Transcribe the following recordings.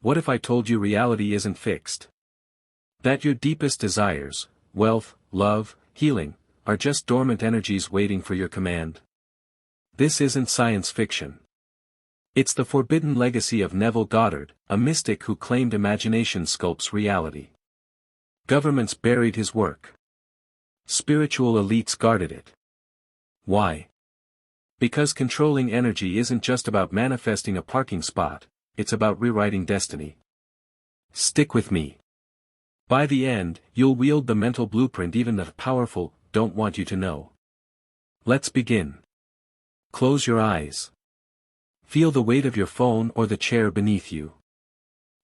What if I told you reality isn't fixed? That your deepest desires, wealth, love, healing, are just dormant energies waiting for your command? This isn't science fiction. It's the forbidden legacy of Neville Goddard, a mystic who claimed imagination sculpts reality. Governments buried his work. Spiritual elites guarded it. Why? Because controlling energy isn't just about manifesting a parking spot, it's about rewriting destiny. Stick with me. By the end, you'll wield the mental blueprint even the powerful don't want you to know. Let's begin. Close your eyes. Feel the weight of your phone or the chair beneath you.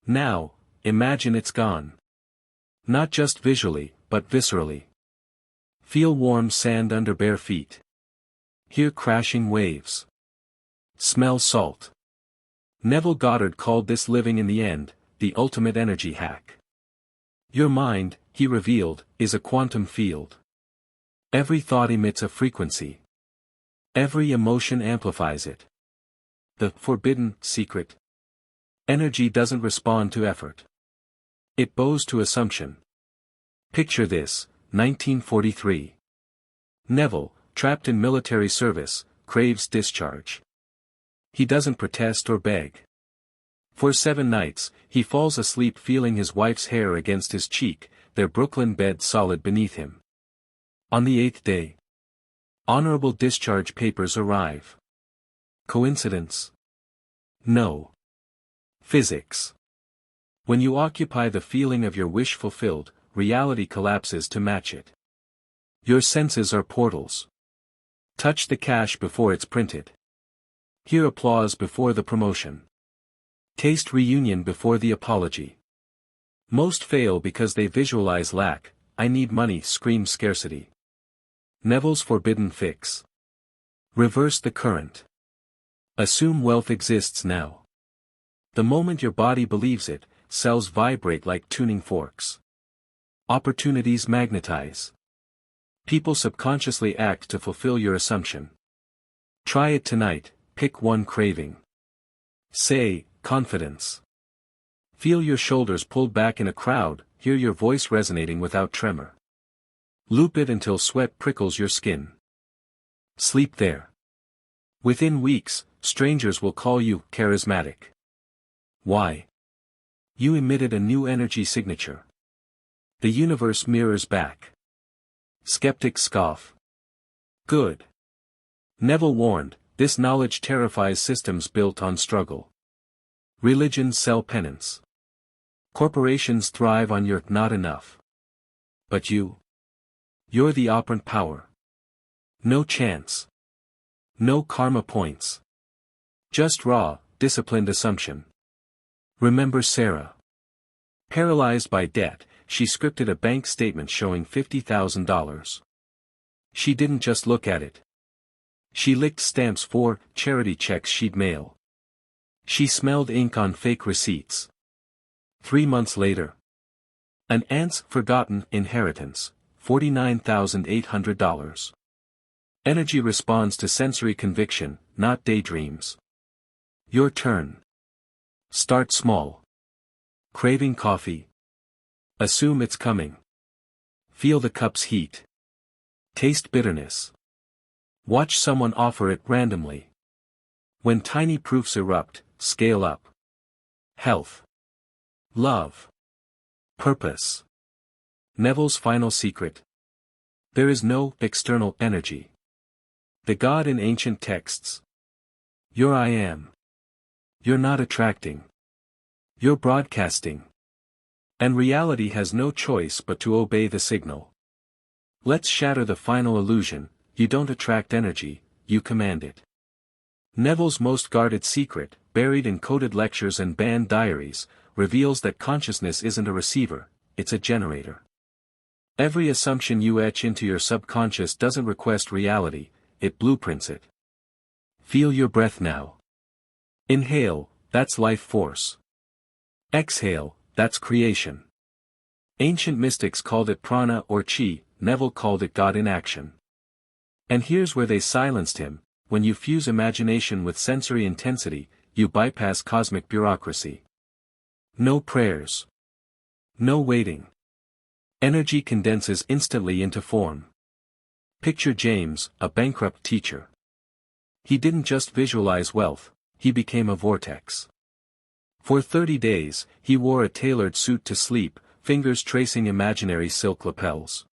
Now, imagine it's gone. Not just visually, but viscerally. Feel warm sand under bare feet. Hear crashing waves. Smell salt. Neville Goddard called this living in the end, the ultimate energy hack. Your mind, he revealed, is a quantum field. Every thought emits a frequency. Every emotion amplifies it. The forbidden secret. Energy doesn't respond to effort. It bows to assumption. Picture this, 1943. Neville, trapped in military service, craves discharge. He doesn't protest or beg. For 7 nights, he falls asleep feeling his wife's hair against his cheek, their Brooklyn bed solid beneath him. On the 8th day, honorable discharge papers arrive. Coincidence? No. Physics. When you occupy the feeling of your wish fulfilled, reality collapses to match it. Your senses are portals. Touch the cash before it's printed. Hear applause before the promotion. Taste reunion before the apology. Most fail because they visualize lack. I need money screams scarcity. Neville's forbidden fix. Reverse the current. Assume wealth exists now. The moment your body believes it, cells vibrate like tuning forks. Opportunities magnetize. People subconsciously act to fulfill your assumption. Try it tonight, pick one craving. Say, confidence. Feel your shoulders pulled back in a crowd, hear your voice resonating without tremor. Loop it until sweat prickles your skin. Sleep there. Within weeks, strangers will call you charismatic. Why? You emitted a new energy signature. The universe mirrors back. Skeptics scoff. Good. Neville warned, this knowledge terrifies systems built on struggle. Religions sell penance. Corporations thrive on your not enough. But you're the operant power. No chance. No karma points. Just raw, disciplined assumption. Remember Sarah. Paralyzed by debt, she scripted a bank statement showing $50,000. She didn't just look at it. She licked stamps for charity checks she'd mail. She smelled ink on fake receipts. 3 months later. An aunt's forgotten inheritance, $49,800. Energy responds to sensory conviction, not daydreams. Your turn. Start small. Craving coffee? Assume it's coming. Feel the cup's heat. Taste bitterness. Watch someone offer it randomly. When tiny proofs erupt, scale up. Health. Love. Purpose. Neville's final secret. There is no external energy. The God in ancient texts. You're I am. You're not attracting. You're broadcasting. And reality has no choice but to obey the signal. Let's shatter the final illusion, you don't attract energy, you command it. Neville's most guarded secret, buried in coded lectures and banned diaries, reveals that consciousness isn't a receiver, it's a generator. Every assumption you etch into your subconscious doesn't request reality, it blueprints it. Feel your breath now. Inhale, that's life force. Exhale, that's creation. Ancient mystics called it prana or chi, Neville called it God in action. And here's where they silenced him: when you fuse imagination with sensory intensity, you bypass cosmic bureaucracy. No prayers. No waiting. Energy condenses instantly into form. Picture James, a bankrupt teacher. He didn't just visualize wealth, he became a vortex. For 30 days, he wore a tailored suit to sleep, fingers tracing imaginary silk lapels.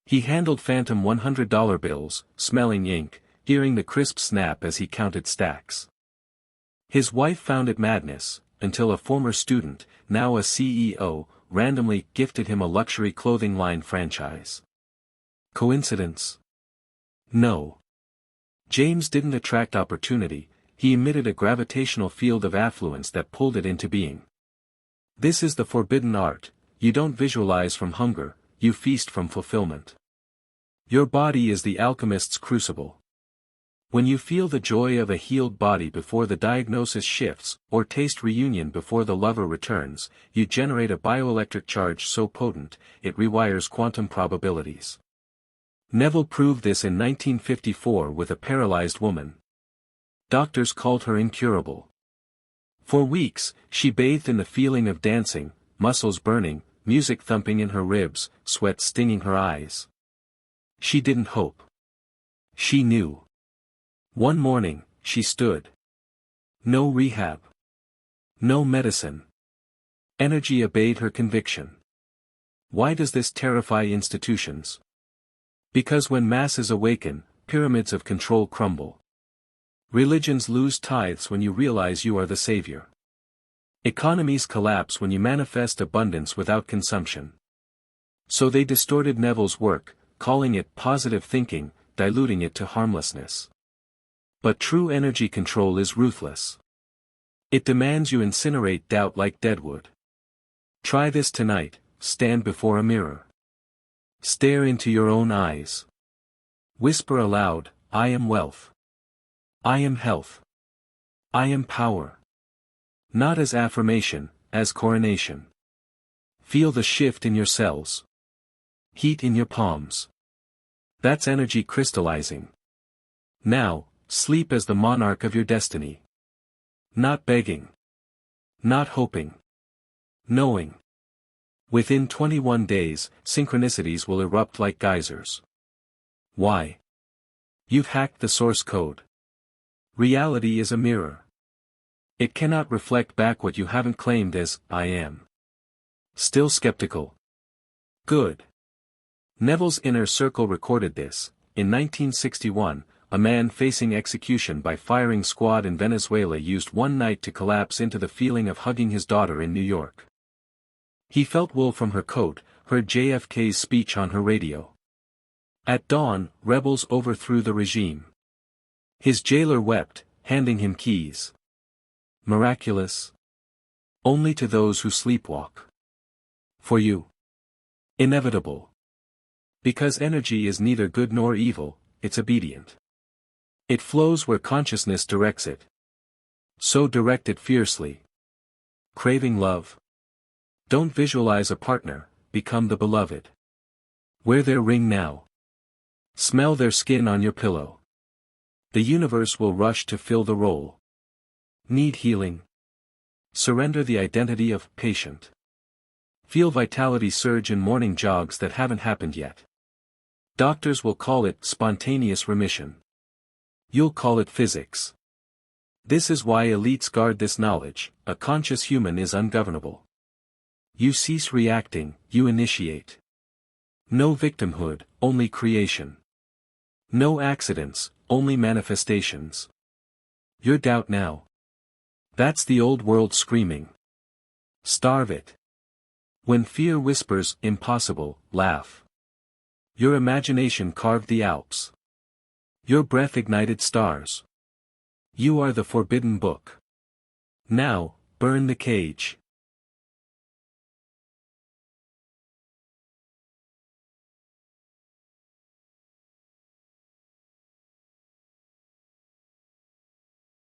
He handled phantom $100 bills, smelling ink, hearing the crisp snap as he counted stacks. His wife found it madness, until a former student, now a CEO, randomly gifted him a luxury clothing line franchise. Coincidence? No. James didn't attract opportunity, he emitted a gravitational field of affluence that pulled it into being. This is the forbidden art. You don't visualize from hunger, you feast from fulfillment. Your body is the alchemist's crucible. When you feel the joy of a healed body before the diagnosis shifts, or taste reunion before the lover returns, you generate a bioelectric charge so potent, it rewires quantum probabilities. Neville proved this in 1954 with a paralyzed woman. Doctors called her incurable. For weeks, she bathed in the feeling of dancing, muscles burning, music thumping in her ribs, sweat stinging her eyes. She didn't hope. She knew. One morning, she stood. No rehab. No medicine. Energy obeyed her conviction. Why does this terrify institutions? Because when masses awaken, pyramids of control crumble. Religions lose tithes when you realize you are the savior. Economies collapse when you manifest abundance without consumption. So they distorted Neville's work, calling it positive thinking, diluting it to harmlessness. But true energy control is ruthless. It demands you incinerate doubt like deadwood. Try this tonight, stand before a mirror. Stare into your own eyes. Whisper aloud, I am wealth. I am health. I am power. Not as affirmation, as coronation. Feel the shift in your cells. Heat in your palms. That's energy crystallizing. Now, sleep as the monarch of your destiny. Not begging. Not hoping. Knowing. Within 21 days, synchronicities will erupt like geysers. Why? You've hacked the source code. Reality is a mirror. It cannot reflect back what you haven't claimed as, I am. Still skeptical? Good. Neville's inner circle recorded this. In 1961, a man facing execution by firing squad in Venezuela used one night to collapse into the feeling of hugging his daughter in New York. He felt wool from her coat, heard JFK's speech on her radio. At dawn, rebels overthrew the regime. His jailer wept, handing him keys. Miraculous? Only to those who sleepwalk. For you? Inevitable. Because energy is neither good nor evil, it's obedient. It flows where consciousness directs it. So direct it fiercely. Craving love? Don't visualize a partner, become the beloved. Wear their ring now. Smell their skin on your pillow. The universe will rush to fill the role. Need healing? Surrender the identity of patient. Feel vitality surge in morning jogs that haven't happened yet. Doctors will call it spontaneous remission. You'll call it physics. This is why elites guard this knowledge. A conscious human is ungovernable. You cease reacting, you initiate. No victimhood, only creation. No accidents, only manifestations. Your doubt now. That's the old world screaming. Starve it. When fear whispers, impossible, laugh. Your imagination carved the Alps. Your breath ignited stars. You are the forbidden book. Now, burn the cage.